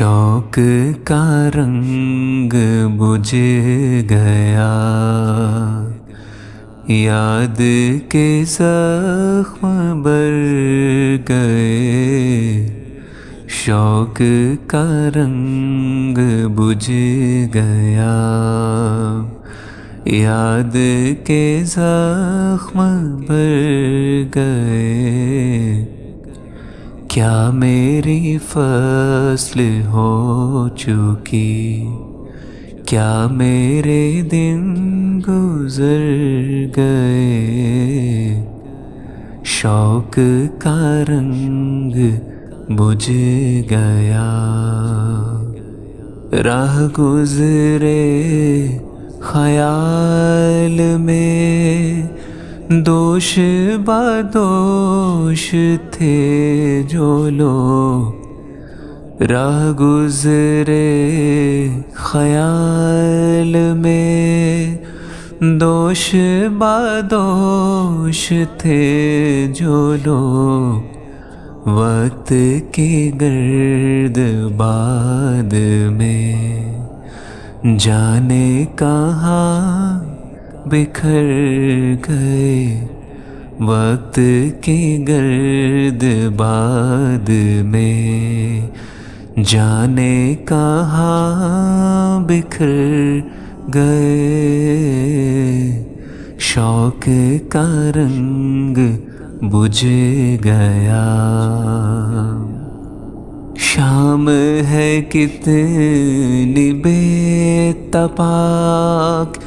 شوق کا رنگ بجھ گیا، یاد کے زخم بر گئے۔ شوق کا رنگ بجھ گیا، یاد کے زخم بر گئے۔ کیا میری فصل ہو چکی، کیا میرے دن گزر گئے۔ شوق کا رنگ بجھ گیا، راہ گزرے خیال میں، دوش بدوش تھے جو لوگ۔ راہ گزرے خیال میں، دوش بدوش تھے جو لوگ۔ وقت کی گرد باد میں جانے کہاں بکھر گئے۔ وقت کی گرد باد میں جانے کہاں بکھر گئے۔ شوق کا رنگ بجھ گیا۔ شام ہے کتنی بے تپاک،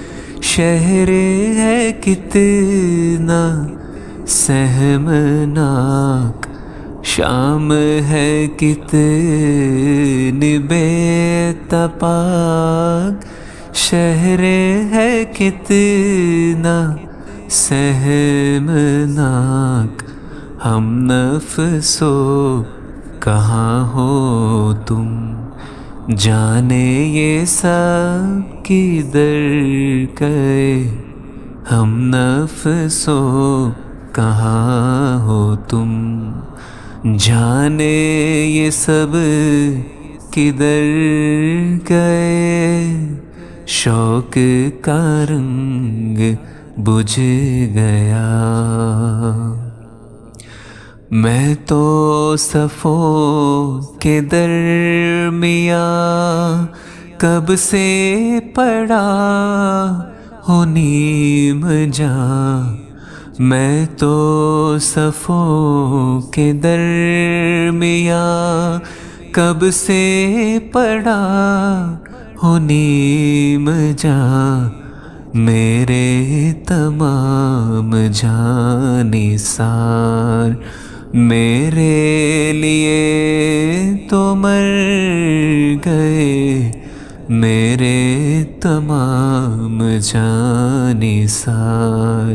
شہر ہے کتنا سہمناک۔ شام ہے کتنی بے تپاک، شہر ہے کتنا سہمناک۔ ہم نفسو کہاں ہو تم، جانے یہ سب کدھر گئے۔ ہم نفسو کہاں ہو تم، جانے یہ سب کدھر گئے۔ شوق کا رنگ بجھ گیا۔ میں تو صفوں کے درمیان کب سے پڑا ہوں نیم جاں۔ میں تو صفوں کے درمیان کب سے پڑا ہوں نیم جاں۔ میرے تمام جاں نثار میرے لیے تو مر گئے۔ میرے تمام جاں نثار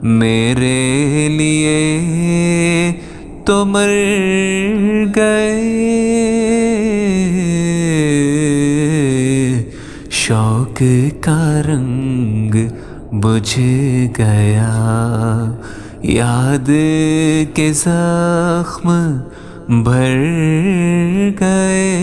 میرے لیے تو مر گئے۔ شوق کا رنگ بجھ گیا، یاد کے زخم بھر گئے۔